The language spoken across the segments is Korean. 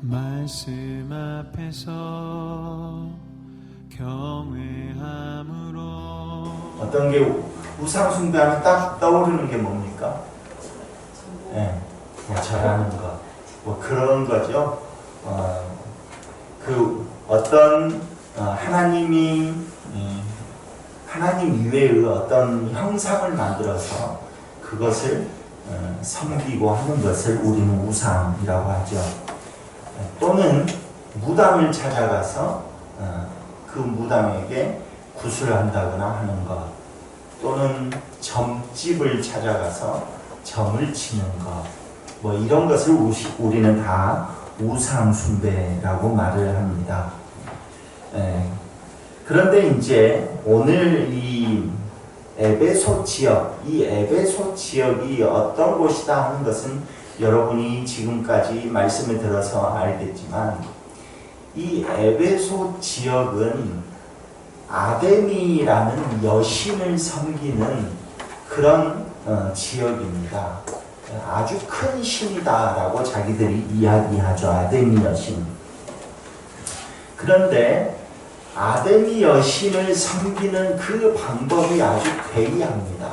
말씀 앞에서 경외함으로 어떤 게 우상 숭배하면 딱 떠오르는 게 뭡니까? 뭐 잘하는 것, 뭐 그런 거죠. 그 어떤 하나님이 하나님 이외의 어떤 형상을 만들어서 그것을 섬기고 하는 것을 우리는 우상이라고 하죠. 또는 무당을 찾아가서 그 무당에게 구슬을 한다거나 하는 것, 또는 점집을 찾아가서 점을 치는 것, 뭐 이런 것을 우리는 다 우상 숭배라고 말을 합니다. 그런데 이제 오늘 이 에베소 지역, 이 에베소 지역이 어떤 곳이다 하는 것은 여러분이 지금까지 말씀을 들어서 알겠지만, 이 에베소 지역은 아데미라는 여신을 섬기는 그런 지역입니다. 아주 큰 신이다라고 자기들이 이야기하죠. 아데미 여신. 그런데 아데미 여신을 섬기는 그 방법이 아주 괴이합니다.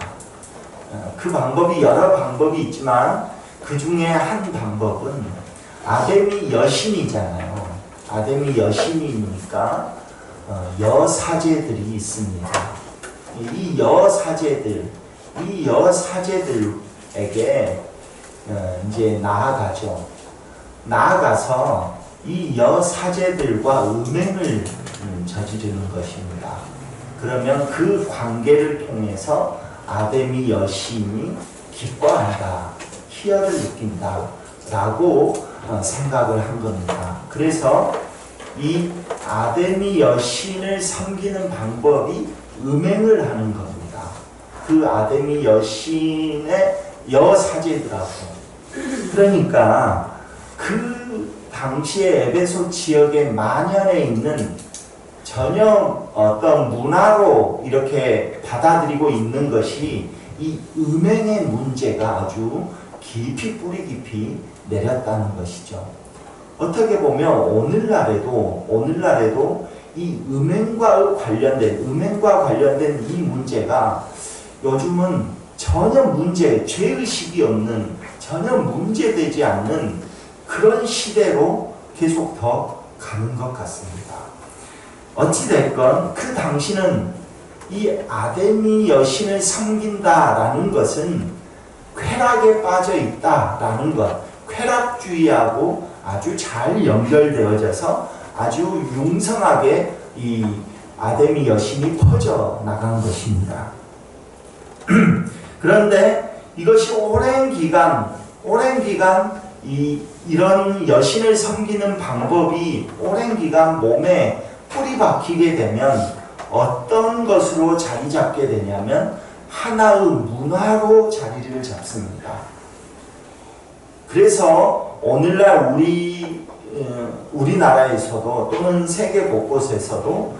그 방법이 여러 방법이 있지만 그 중에 한 방법은 아데미 여신이잖아요. 아데미 여신이니까 여사제들이 있습니다. 이 여사제들에게 이제 나아가서 이 여사제들과 음행을 저지르는 것입니다. 그러면 그 관계를 통해서 아데미 여신이 기뻐한다, 희열을 느낀다 라고 생각을 한 겁니다. 그래서 이 아데미 여신을 섬기는 방법이 음행을 하는 겁니다. 그 아데미 여신의 여사제들하고. 그러니까 그 당시에 에베소 지역에 만연해 있는 전혀 어떤 문화로 이렇게 받아들이고 있는 것이 이 음행의 문제가 아주 깊이 뿌리 깊이 내렸다는 것이죠. 어떻게 보면 오늘날에도 이 음행과 관련된 이 문제가 요즘은 전혀 죄의식이 없는, 전혀 문제되지 않는 그런 시대로 계속 더 가는 것 같습니다. 어찌됐건 그 당시는 이 아데미 여신을 섬긴다라는 것은 쾌락에 빠져 있다라는 것, 쾌락주의하고 아주 잘 연결되어져서 아주 융성하게 이 아데미 여신이 퍼져 나간 것입니다. 그런데 이것이 오랜 기간 이런 여신을 섬기는 방법이 오랜 기간 몸에 뿌리 박히게 되면 어떤 것으로 자리 잡게 되냐면 하나의 문화로 자리를 잡습니다. 그래서 오늘날 우리나라에서도 또는 세계 곳곳에서도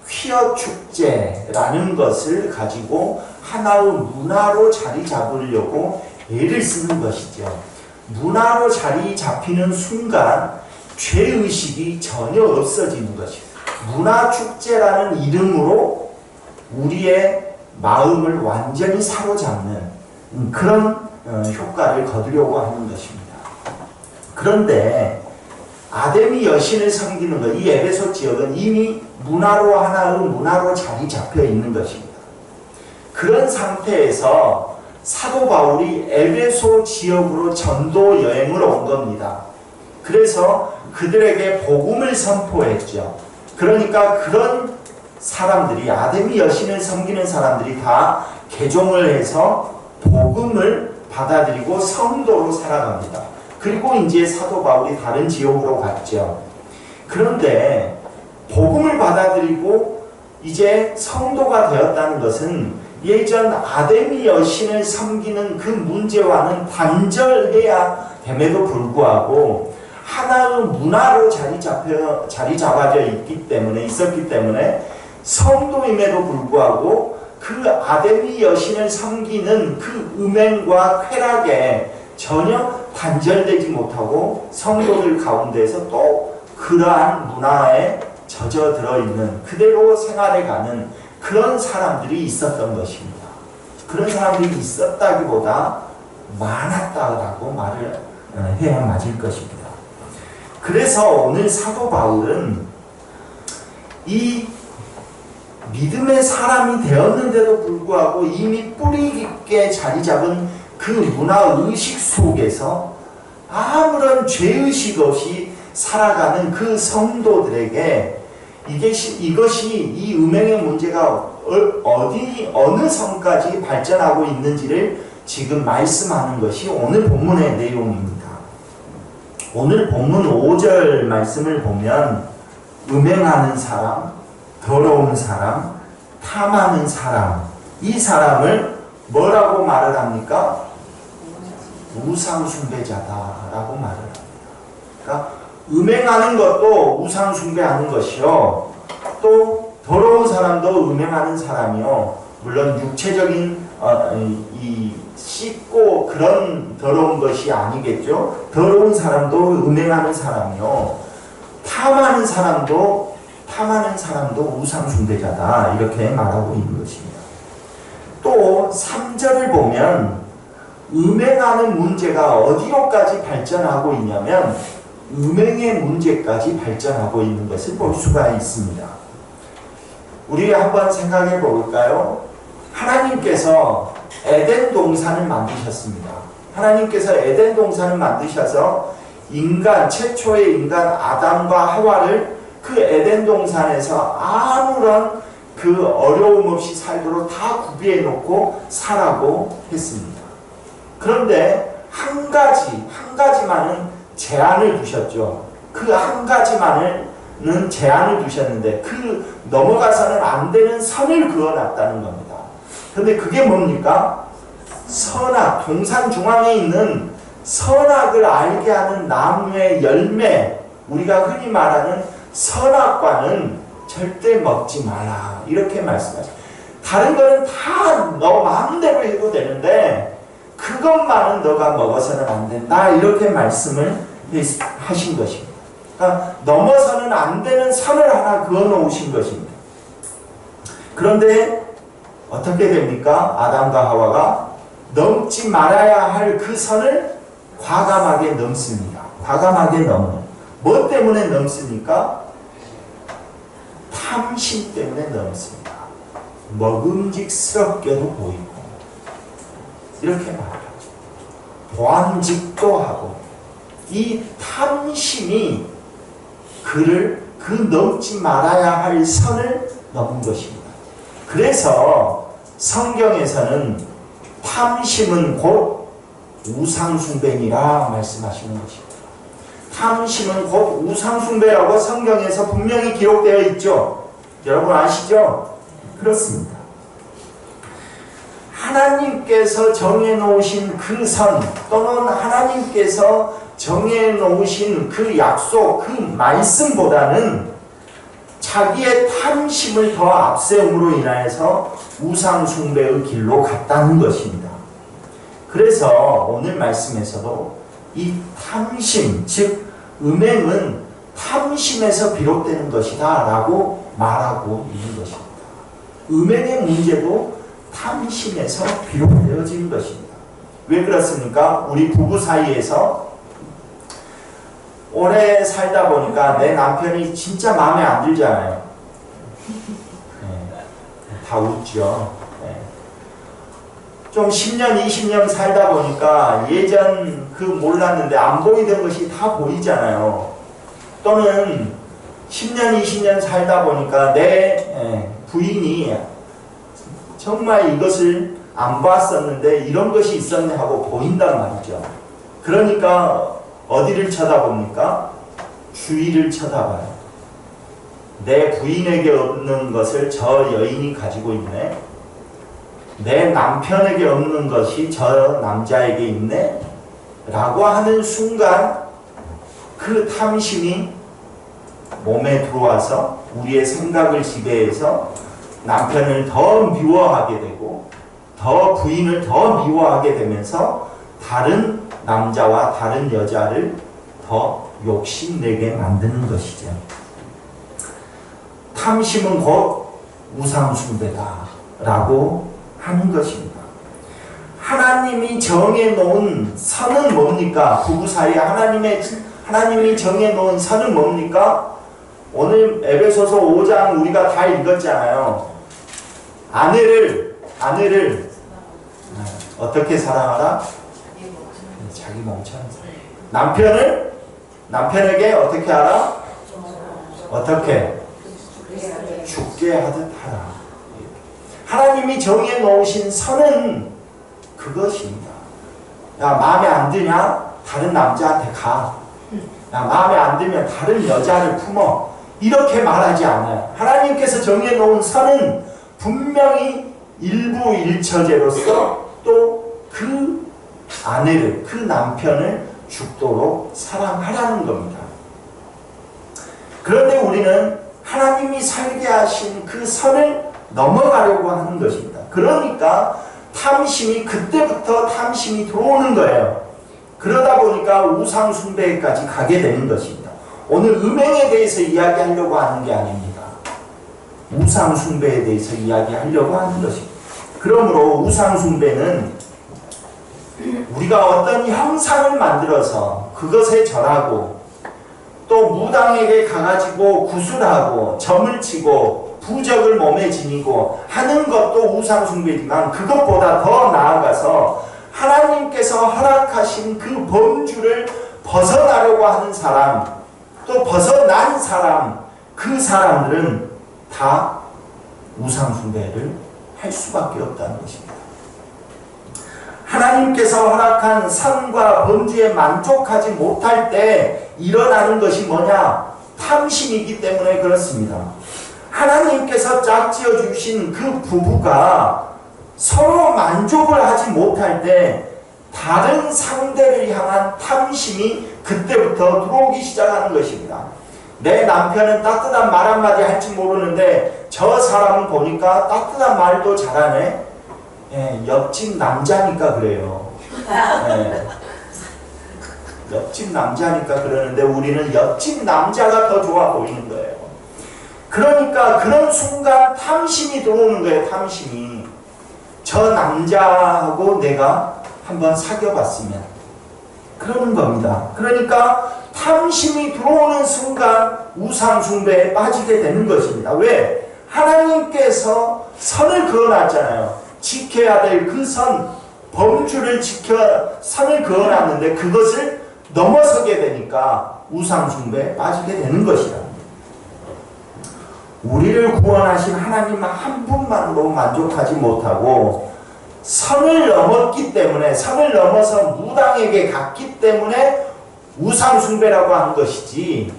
퀴어 축제라는 것을 가지고 하나의 문화로 자리 잡으려고 애를 쓰는 것이죠. 문화로 자리 잡히는 순간 죄의식이 전혀 없어지는 것입니다. 문화축제라는 이름으로 우리의 마음을 완전히 사로잡는 그런 효과를 거두려고 하는 것입니다. 그런데 아데미 여신을 섬기는 것, 이 에베소 지역은 이미 하나의 문화로 자리 잡혀 있는 것입니다. 그런 상태에서 사도 바울이 에베소 지역으로 전도 여행을 온 겁니다. 그래서 그들에게 복음을 선포했죠. 그러니까 그런 사람들이, 아데미 여신을 섬기는 사람들이 다 개종을 해서 복음을 받아들이고 성도로 살아갑니다. 그리고 이제 사도 바울이 다른 지역으로 갔죠. 그런데 복음을 받아들이고 이제 성도가 되었다는 것은 예전 아데미 여신을 섬기는 그 문제와는 단절해야 됨에도 불구하고 하나의 문화로 자리 잡아져 있었기 때문에 성도임에도 불구하고 그 아데미 여신을 섬기는 그 음행과 쾌락에 전혀 단절되지 못하고 성도들 가운데서 또 그러한 문화에 젖어들어 있는 그대로 생활해가는 그런 사람들이 있었던 것입니다. 그런 사람들이 있었다기보다 많았다라고 말을 해야 맞을 것입니다. 그래서 오늘 사도 바울은 이 믿음의 사람이 되었는데도 불구하고 이미 뿌리 깊게 자리 잡은 그 문화의식 속에서 아무런 죄의식 없이 살아가는 그 성도들에게 이것이 이 음행의 문제가 어느 선까지 발전하고 있는지를 지금 말씀하는 것이 오늘 본문의 내용입니다. 오늘 본문 5절 말씀을 보면 음행하는 사람, 더러운 사람, 탐하는 사람, 이 사람을 뭐라고 말을 합니까? 우상숭배자다라고 말을 합니다. 그러니까 음행하는 것도 우상숭배하는 것이요, 또 더러운 사람도 음행하는 사람이요, 물론 육체적인 이 씻고 그런 더러운 것이 아니겠죠. 더러운 사람도 음행하는 사람이요, 탐하는 사람도 우상숭배자다, 이렇게 말하고 있는 것입니다. 또 3절을 보면 음행하는 문제가 어디로까지 발전하고 있냐면 음행의 문제까지 발전하고 있는 것을 볼 수가 있습니다. 우리 한번 생각해 볼까요? 하나님께서 에덴 동산을 만드셨습니다. 하나님께서 에덴 동산을 만드셔서 최초의 인간 아담과 하와를 그 에덴 동산에서 아무런 그 어려움 없이 살도록 다 구비해 놓고 살라고 했습니다. 그런데 한 가지만은 제한을 두셨죠. 그 한 가지만은 제한을 두셨는데 그 넘어가서는 안 되는 선을 그어놨다는 겁니다. 그런데 그게 뭡니까? 선악, 동산 중앙에 있는 선악을 알게 하는 나무의 열매, 우리가 흔히 말하는 선악과는 절대 먹지 마라, 이렇게 말씀하시죠. 다른 거는 다 너 마음대로 해도 되는데 그것만은 너가 먹어서는 안 된다, 이렇게 말씀을 하신 것입니다. 그러니까 넘어서는 안 되는 선을 하나 그어 놓으신 것입니다. 그런데 어떻게 됩니까? 아담과 하와가 넘지 말아야 할 그 선을 과감하게 넘습니다. 과감하게 넘는. 뭐 때문에 넘습니까? 탐심 때문에 넘습니다. 먹음직스럽게도 보이고 이렇게 말하죠. 보암직도 하고, 이 탐심이 그를 그 넘지 말아야 할 선을 넘은 것입니다. 그래서 성경에서는 탐심은 곧 우상숭배니라 말씀하시는 것입니다. 탐심은 곧 우상숭배라고 성경에서 분명히 기록되어 있죠. 여러분 아시죠? 그렇습니다. 하나님께서 정해놓으신 그 선, 또는 하나님께서 정해놓으신 그 약속, 그 말씀보다는 자기의 탐심을 더 앞세움으로 인하여서 우상숭배의 길로 갔다는 것입니다. 그래서 오늘 말씀에서도 이 탐심, 즉 음행은 탐심에서 비롯되는 것이다 라고 말하고 있는 것입니다. 음행의 문제도 탐심에서 비롯되어지는 것입니다. 왜 그렇습니까? 우리 부부 사이에서 오래 살다 보니까 내 남편이 진짜 마음에 안 들잖아요. 다 웃죠. 좀 10년, 20년 살다 보니까 예전 그 몰랐는데 안 보이던 것이 다 보이잖아요. 또는 10년, 20년 살다 보니까 내 부인이 정말 이것을 안 봤었는데 이런 것이 있었네 하고 보인단 말이죠. 그러니까 어디를 쳐다봅니까? 주위를 쳐다봐요. 내 부인에게 없는 것을 저 여인이 가지고 있네. 내 남편에게 없는 것이 저 남자에게 있네. 라고 하는 순간 그 탐심이 몸에 들어와서 우리의 생각을 지배해서 남편을 더 미워하게 되고 더 부인을 더 미워하게 되면서 다른 남자와 다른 여자를 더 욕심내게 만드는 것이죠. 탐심은 곧 우상숭배다라고 하는 것입니다. 하나님이 정해놓은 선은 뭡니까? 부부 사이에 하나님이 정해놓은 선은 뭡니까? 오늘 에베소서 5장 우리가 다 읽었잖아요. 아내를 어떻게 사랑하라? 자기 몸처럼 사랑. 남편에게 어떻게 하라? 어떻게? 죽게 하듯 하라. 하나님이 정해 놓으신 선은 그것입니다. 야, 마음에 안 드냐? 다른 남자한테 가. 야, 마음에 안 들면 다른 여자를 품어. 이렇게 말하지 않아요. 하나님께서 정해 놓은 선은 분명히 일부일처제로서 또 그 아내를, 그 남편을 죽도록 사랑하라는 겁니다. 그런데 우리는 하나님이 설계하신 그 선을 넘어가려고 하는 것입니다. 그러니까 그때부터 탐심이 들어오는 거예요. 그러다 보니까 우상숭배까지 가게 되는 것입니다. 오늘 음행에 대해서 이야기하려고 하는 게 아닙니다. 우상숭배에 대해서 이야기하려고 하는 것입니다. 그러므로 우상숭배는 우리가 어떤 형상을 만들어서 그것에 절하고 또 무당에게 가가지고 구술하고 점을 치고 부적을 몸에 지니고 하는 것도 우상숭배지만 그것보다 더 나아가서 하나님께서 허락하신 그 범주를 벗어나려고 하는 사람, 또 벗어난 사람, 그 사람들은 다 우상숭배를 할 수밖에 없다는 것입니다. 하나님께서 허락한 선과 범주에 만족하지 못할 때 일어나는 것이 뭐냐? 탐심이기 때문에 그렇습니다. 하나님께서 짝지어 주신 그 부부가 서로 만족을 하지 못할 때 다른 상대를 향한 탐심이 그때부터 들어오기 시작하는 것입니다. 내 남편은 따뜻한 말 한마디 할지 모르는데 저 사람은 보니까 따뜻한 말도 잘하네. 옆집 남자니까 그래요. 옆집 남자니까 그러는데 우리는 옆집 남자가 더 좋아 보이는 거예요. 그러니까 그런 순간 탐심이 들어오는 거예요. 탐심이. 저 남자하고 내가 한번 사귀어봤으면 그러는 겁니다. 그러니까 탐심이 들어오는 순간 우상숭배에 빠지게 되는 것입니다. 왜? 하나님께서 선을 그어놨잖아요. 지켜야 될 그 선, 범주를 선을 그어놨는데 그것을 넘어서게 되니까 우상숭배에 빠지게 되는 것이다. 우리를 구원하신 하나님 한 분만으로 만족하지 못하고 선을 넘었기 때문에, 선을 넘어서 무당에게 갔기 때문에 우상숭배라고 하는 것이지,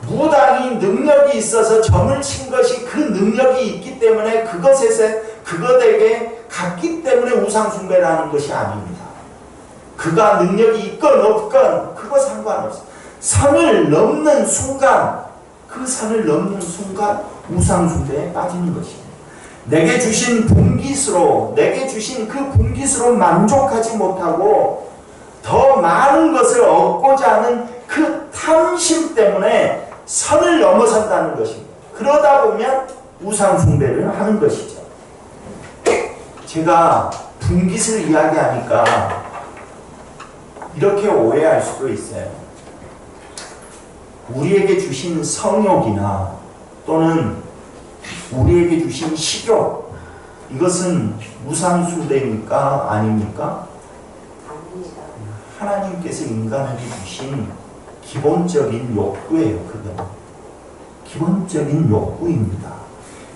무당이 능력이 있어서 점을 친 것이 그 능력이 있기 때문에 그것에게 갔기 때문에 우상숭배라는 것이 아닙니다. 그가 능력이 있건 없건 그거 상관없어요. 선을 넘는 순간, 그 선을 넘는 순간 우상숭배에 빠지는 것입니다. 내게 주신 분깃으로, 내게 주신 그 분깃으로 만족하지 못하고 더 많은 것을 얻고자 하는 그 탐심 때문에 선을 넘어선다는 것입니다. 그러다 보면 우상숭배를 하는 것이죠. 제가 분깃을 이야기하니까 이렇게 오해할 수도 있어요. 우리에게 주신 성욕이나 또는 우리에게 주신 식욕, 이것은 우상숭배입니까? 아닙니까? 하나님께서 인간에게 주신 기본적인 욕구예요. 그건 기본적인 욕구입니다.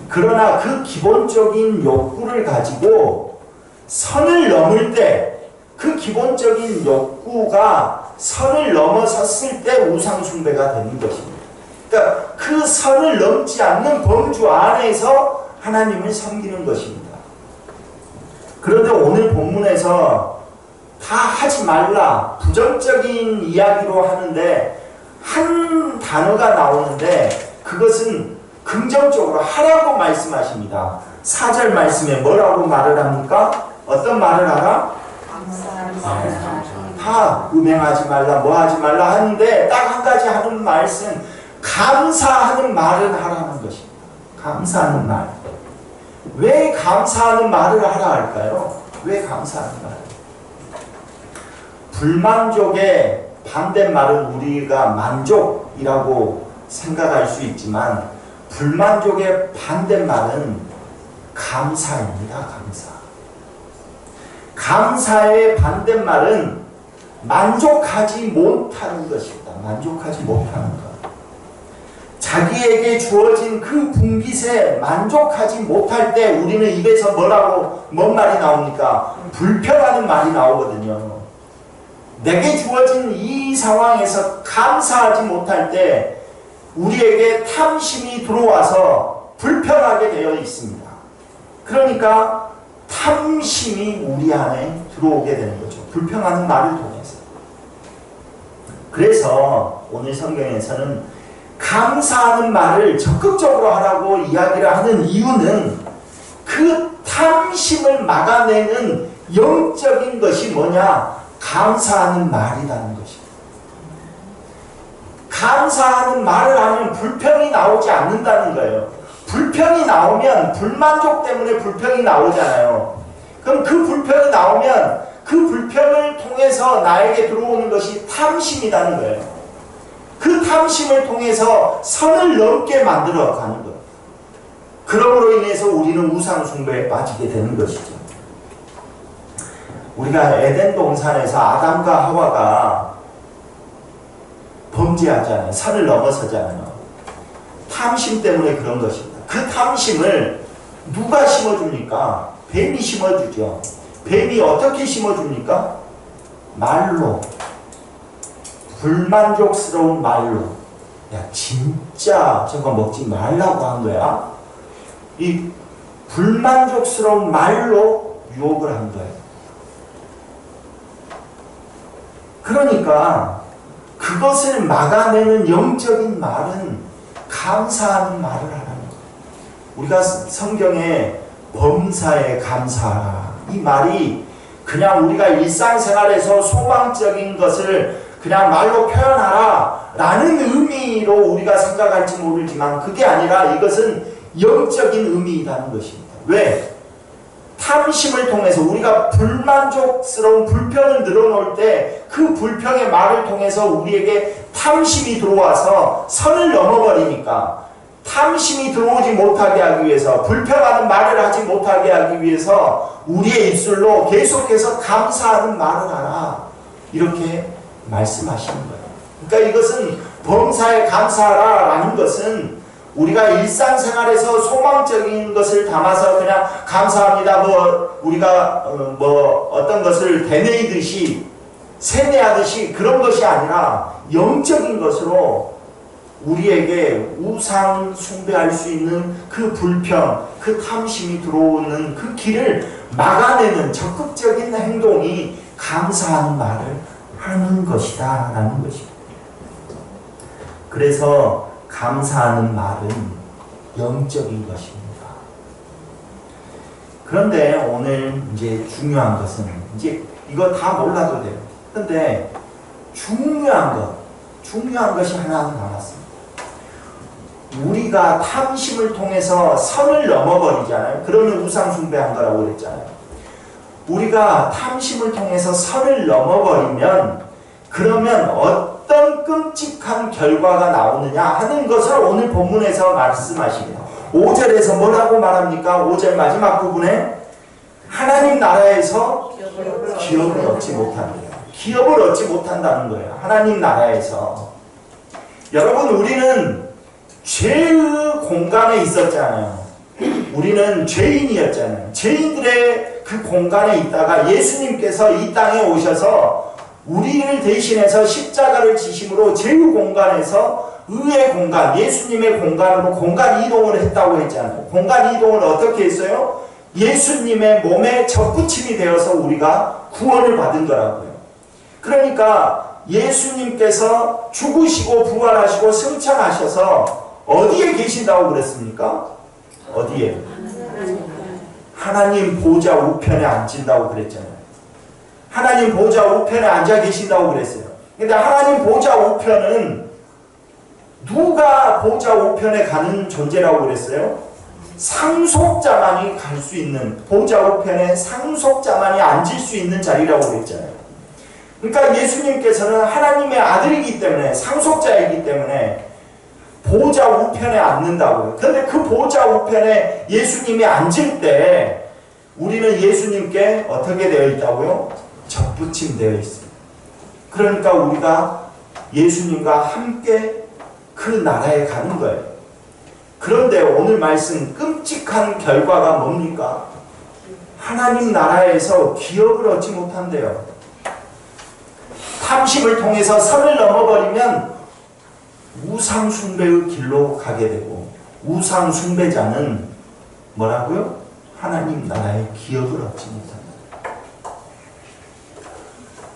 그러나 그 기본적인 욕구를 가지고 선을 넘을 때, 그 기본적인 욕구가 선을 넘어섰을 때 우상숭배가 되는 것입니다. 그러니까 그 선을 넘지 않는 범주 안에서 하나님을 섬기는 것입니다. 그런데 오늘 본문에서 다 하지 말라, 부정적인 이야기로 하는데 한 단어가 나오는데 그것은 긍정적으로 하라고 말씀하십니다. 4절 말씀에 뭐라고 말을 합니까? 어떤 말을 하라? 다 음행하지 말라, 뭐 하지 말라 하는데 딱 한 가지 하는 말씀, 감사하는 말을 하라는 것입니다. 감사하는 말. 왜 감사하는 말을 하라 할까요? 왜 감사하는 말? 불만족의 반대말은 우리가 만족이라고 생각할 수 있지만 불만족의 반대말은 감사입니다. 감사. 감사의 반대말은 만족하지 못하는 것입니다. 만족하지 못하는 것. 자기에게 주어진 그 분깃에 만족하지 못할 때 우리는 입에서 뭔 말이 나옵니까? 불평하는 말이 나오거든요. 내게 주어진 이 상황에서 감사하지 못할 때 우리에게 탐심이 들어와서 불평하게 되어 있습니다. 그러니까 탐심이 우리 안에 들어오게 되는 거죠. 불평하는 말을 통해서. 그래서 오늘 성경에서는 감사하는 말을 적극적으로 하라고 이야기를 하는 이유는 그 탐심을 막아내는 영적인 것이 뭐냐? 감사하는 말이라는 것입니다. 감사하는 말을 하면 불평이 나오지 않는다는 거예요. 불평이 나오면 불만족 때문에 불평이 나오잖아요. 그럼 그 불평이 나오면 그 불평을 통해서 나에게 들어오는 것이 탐심이라는 거예요. 그 탐심을 통해서 선을 넘게 만들어 가는 거예요. 그러므로 인해서 우리는 우상 숭배에 빠지게 되는 것이죠. 우리가 에덴 동산에서 아담과 하와가 범죄하잖아요. 선을 넘어서잖아요. 탐심 때문에 그런 것입니다. 그 탐심을 누가 심어줍니까? 뱀이 심어주죠. 뱀이 어떻게 심어줍니까? 말로. 불만족스러운 말로. 야, 진짜 저거 먹지 말라고 한 거야. 이 불만족스러운 말로 유혹을 한 거예요. 그러니까 그것을 막아내는 영적인 말은 감사하는 말을 하라는 거예요. 우리가 성경에 범사에 감사하라, 이 말이 그냥 우리가 일상생활에서 소망적인 것을 그냥 말로 표현하라 라는 의미로 우리가 생각할지 모르지만 그게 아니라 이것은 영적인 의미라는 것입니다. 왜? 탐심을 통해서 우리가 불만족스러운 불평을 늘어놓을 때 그 불평의 말을 통해서 우리에게 탐심이 들어와서 선을 넘어버리니까 탐심이 들어오지 못하게 하기 위해서, 불평하는 말을 하지 못하게 하기 위해서 우리의 입술로 계속해서 감사하는 말을 하라, 이렇게 말씀하시는 거예요. 그러니까 이것은 범사에 감사하라 라는 것은 우리가 일상생활에서 소망적인 것을 담아서 그냥 감사합니다, 우리가 어떤 것을 되뇌이듯이 세뇌하듯이 그런 것이 아니라 영적인 것으로 우리에게 우상 숭배할 수 있는 그 불평, 그 탐심이 들어오는 그 길을 막아내는 적극적인 행동이 감사하는 말을 하는 것이다 라는 것입니다. 그래서 감사하는 말은 영적인 것입니다. 그런데 오늘 이제 중요한 것은, 이제 이거 다 몰라도 돼요. 그런데 중요한 것이 하나 남았습니다. 우리가 탐심을 통해서 선을 넘어버리잖아요. 그러면 우상 숭배한 거라고 그랬잖아요. 우리가 탐심을 통해서 선을 넘어버리면 그러면 어떤 끔찍한 결과가 나오느냐 하는 것을 오늘 본문에서 말씀하십니다. 5절에서 뭐라고 말합니까? 5절 마지막 부분에 하나님 나라에서 기업을 얻지 못합니다. 기업을 얻지 못한다는 거예요. 하나님 나라에서. 여러분, 우리는 죄의 공간에 있었잖아요. 우리는 죄인이었잖아요. 죄인들의 그 공간에 있다가 예수님께서 이 땅에 오셔서 우리를 대신해서 십자가를 지심으로 죄의 공간에서 의의 공간, 예수님의 공간으로 공간 이동을 했다고 했잖아요. 공간 이동을 어떻게 했어요? 예수님의 몸에 접붙임이 되어서 우리가 구원을 받은 거라고요. 그러니까 예수님께서 죽으시고 부활하시고 승천하셔서 어디에 계신다고 그랬습니까? 어디에? 하나님 보좌 우편에 앉힌다고 그랬잖아요. 하나님 보좌 우편에 앉아 계신다고 그랬어요. 근데 하나님 보좌 우편은 누가 보좌 우편에 가는 존재라고 그랬어요? 상속자만이 갈 수 있는, 보좌 우편에 상속자만이 앉을 수 있는 자리라고 그랬잖아요. 그러니까 예수님께서는 하나님의 아들이기 때문에, 상속자이기 때문에 보좌 우편에 앉는다고요. 그런데 그 보좌 우편에 예수님이 앉을 때 우리는 예수님께 어떻게 되어 있다고요? 접붙임 되어 있습니다. 그러니까 우리가 예수님과 함께 그 나라에 가는 거예요. 그런데 오늘 말씀 끔찍한 결과가 뭡니까? 하나님 나라에서 기업을 얻지 못한대요. 탐심을 통해서 선을 넘어버리면 우상 숭배의 길로 가게 되고, 우상 숭배자는 뭐라고요? 하나님 나라의 기업을 얻지 못한다.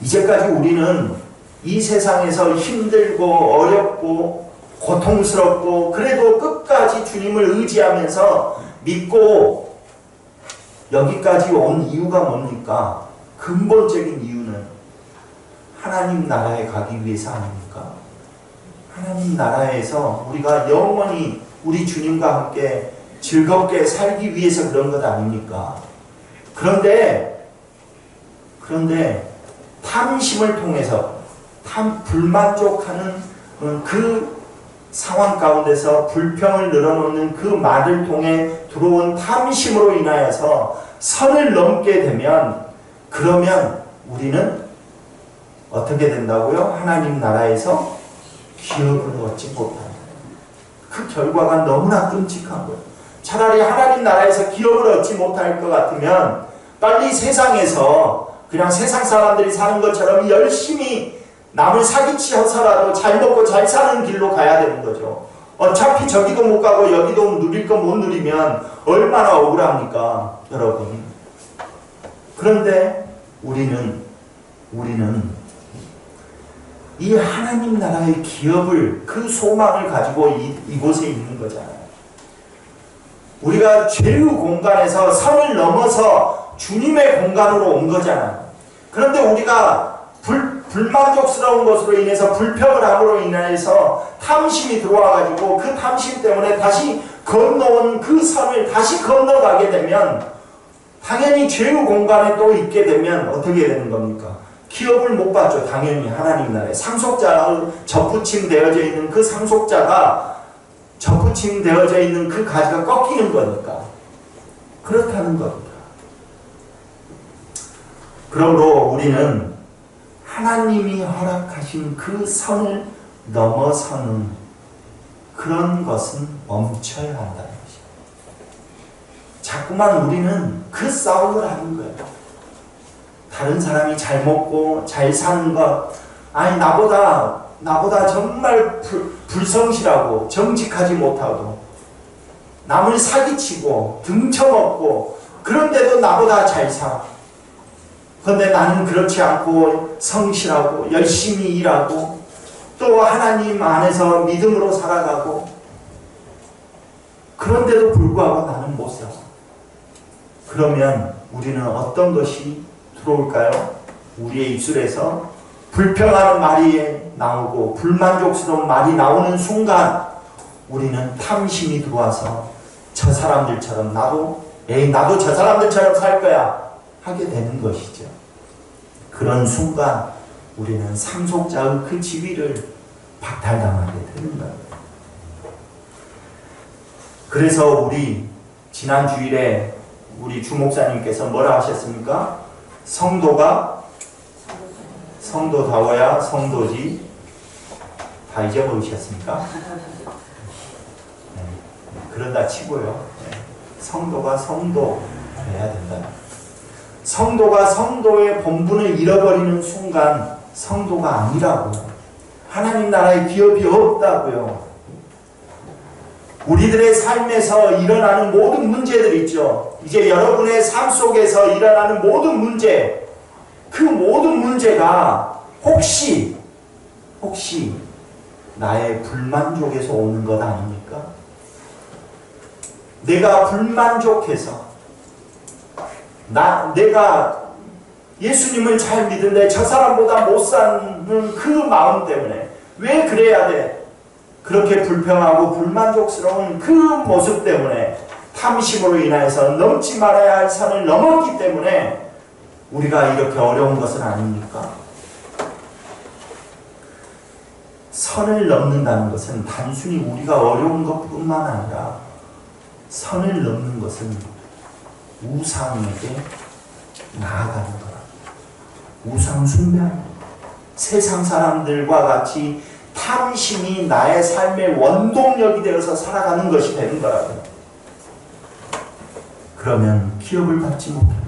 이제까지 우리는 이 세상에서 힘들고 어렵고 고통스럽고 그래도 끝까지 주님을 의지하면서 믿고 여기까지 온 이유가 뭡니까? 근본적인 이유는 하나님 나라에 가기 위해서 아닙니까? 하나님 나라에서 우리가 영원히 우리 주님과 함께 즐겁게 살기 위해서 그런 것 아닙니까? 그런데 탐심을 통해서 불만족하는 그 상황 가운데서 불평을 늘어놓는 그 말을 통해 들어온 탐심으로 인하여서 선을 넘게 되면, 그러면 우리는 어떻게 된다고요? 하나님 나라에서 기업을 얻지 못한다. 그 결과가 너무나 끔찍한 거예요. 차라리 하나님 나라에서 기업을 얻지 못할 것 같으면 빨리 세상에서 그냥 세상 사람들이 사는 것처럼 열심히 남을 사기치어서라도 잘 먹고 잘 사는 길로 가야 되는 거죠. 어차피 저기도 못 가고 여기도 누릴 거 못 누리면 얼마나 억울합니까, 여러분. 그런데 우리는 이 하나님 나라의 기업을, 그 소망을 가지고 이곳에 있는 거잖아요. 우리가 죄의 공간에서 선을 넘어서 주님의 공간으로 온 거잖아요. 그런데 우리가 불만족스러운 것으로 인해서, 불평을 함으로 인해서 탐심이 들어와가지고 그 탐심 때문에 다시 건너온 그 선을 다시 건너가게 되면 당연히 죄의 공간에 또 있게 되면 어떻게 되는 겁니까? 기업을 못 받죠. 당연히 하나님 나라에 상속자가 접붙임 되어져 있는 그 상속자가 접붙임 되어져 있는 그 가지가 꺾이는 거니까 그렇다는 겁니다. 그러므로 우리는 하나님이 허락하신 그 선을 넘어서는 그런 것은 멈춰야 한다는 것입니다. 자꾸만 우리는 그 싸움을 하는 거예요. 다른 사람이 잘 먹고 잘 사는 것, 아니 나보다 정말 불성실하고 정직하지 못하고 남을 사기치고 등쳐먹고 그런데도 나보다 잘 살아. 그런데 나는 그렇지 않고 성실하고 열심히 일하고 또 하나님 안에서 믿음으로 살아가고 그런데도 불구하고 나는 못 살아. 그러면 우리는 어떤 것이 들어올까요? 우리의 입술에서 불평하는 말이 나오고 불만족스러운 말이 나오는 순간 우리는 탐심이 들어와서 저 사람들처럼 나도 저 사람들처럼 살 거야 하게 되는 것이죠. 그런 순간 우리는 상속자의 그 지위를 박탈당하게 되는 거예요. 그래서 우리 지난 주일에 우리 주목사님께서 뭐라 하셨습니까? 성도다워야 성도지. 다 잊어버리셨습니까? 네, 그런다 치고요. 네, 성도가 성도해야 된다. 성도가 성도의 본분을 잃어버리는 순간 성도가 아니라고. 하나님 나라의 기업이 없다고요. 우리들의 삶에서 일어나는 모든 문제들 있죠. 이제 여러분의 삶 속에서 일어나는 모든 문제, 그 모든 문제가 혹시 나의 불만족에서 오는 것 아닙니까? 내가 불만족해서 내가 예수님을 잘 믿는데 저 사람보다 못 사는 그 마음 때문에 왜 그래야 돼? 그렇게 불평하고 불만족스러운 그 모습 때문에 탐심으로 인하여서 넘지 말아야 할 선을 넘었기 때문에 우리가 이렇게 어려운 것은 아닙니까? 선을 넘는다는 것은 단순히 우리가 어려운 것뿐만 아니라 선을 넘는 것은 우상에게 나아가는 거랍니다. 우상 숭배하는 것. 세상 사람들과 같이 탐심이 나의 삶의 원동력이 되어서 살아가는 것이 되는 거라고요. 그러면 기업을 받지 못합니다.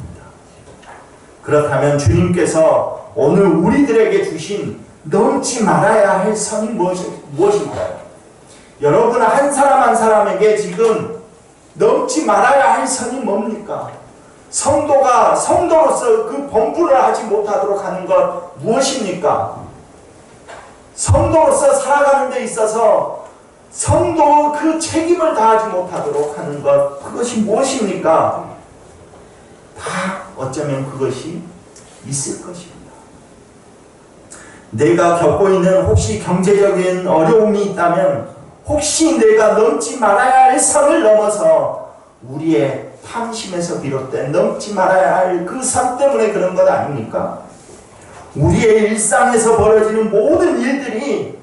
그렇다면 주님께서 오늘 우리들에게 주신 넘지 말아야 할 선이 무엇인가요? 여러분 한 사람 한 사람에게 지금 넘지 말아야 할 선이 뭡니까? 성도가 성도로서 그 범부를 하지 못하도록 하는 것 무엇입니까? 성도로서 살아가는 데 있어서 성도 그 책임을 다하지 못하도록 하는 것, 그것이 무엇입니까? 다 어쩌면 그것이 있을 것입니다. 내가 겪고 있는 혹시 경제적인 어려움이 있다면 혹시 내가 넘지 말아야 할 선을 넘어서 우리의 탐심에서 비롯된 넘지 말아야 할 그 선 때문에 그런 것 아닙니까? 우리의 일상에서 벌어지는 모든 일들이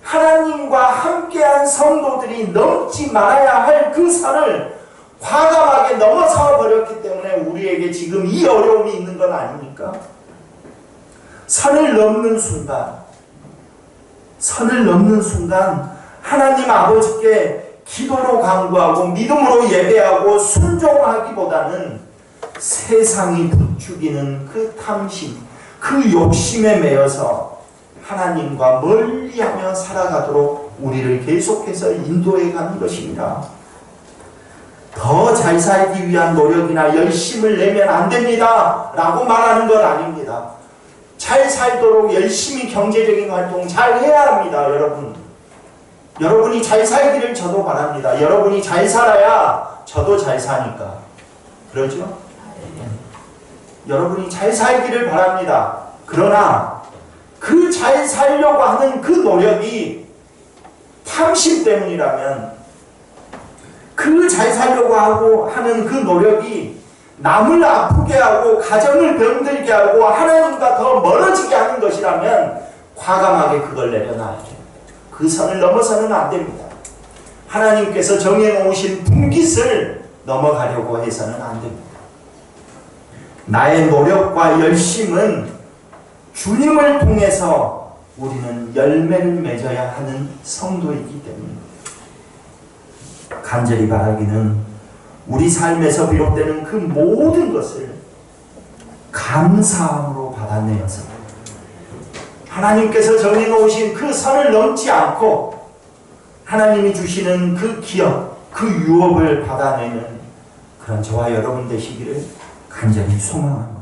하나님과 함께한 성도들이 넘지 말아야 할 그 선을 과감하게 넘어서 버렸기 때문에 우리에게 지금 이 어려움이 있는 건 아닙니까? 선을 넘는 순간 하나님 아버지께 기도로 간구하고 믿음으로 예배하고 순종하기보다는 세상이 부추기는 그 탐심, 그 욕심에 매여서 하나님과 멀리하며 살아가도록 우리를 계속해서 인도해 가는 것입니다. 더 잘 살기 위한 노력이나 열심을 내면 안 됩니다 라고 말하는 건 아닙니다. 잘 살도록 열심히 경제적인 활동 잘 해야 합니다. 여러분이 잘 살기를 저도 바랍니다. 여러분이 잘 살아야 저도 잘 사니까. 그러죠? 여러분이 잘 살기를 바랍니다. 그러나 그 잘 살려고 하는 그 노력이 탐심 때문이라면, 그 잘 살려고 하는 그 노력이 남을 아프게 하고 가정을 병들게 하고 하나님과 더 멀어지게 하는 것이라면 과감하게 그걸 내려놔야 됩니다. 그 선을 넘어서는 안 됩니다. 하나님께서 정해놓으신 분깃을 넘어가려고 해서는 안 됩니다. 나의 노력과 열심은 주님을 통해서 우리는 열매를 맺어야 하는 성도이기 때문입니다. 간절히 바라기는 우리 삶에서 비롯되는 그 모든 것을 감사함으로 받아내어서 하나님께서 정해놓으신 그 선을 넘지 않고 하나님이 주시는 그 기업, 그 유업을 받아내는 그런 저와 여러분 되시기를 간절히 소망합니다.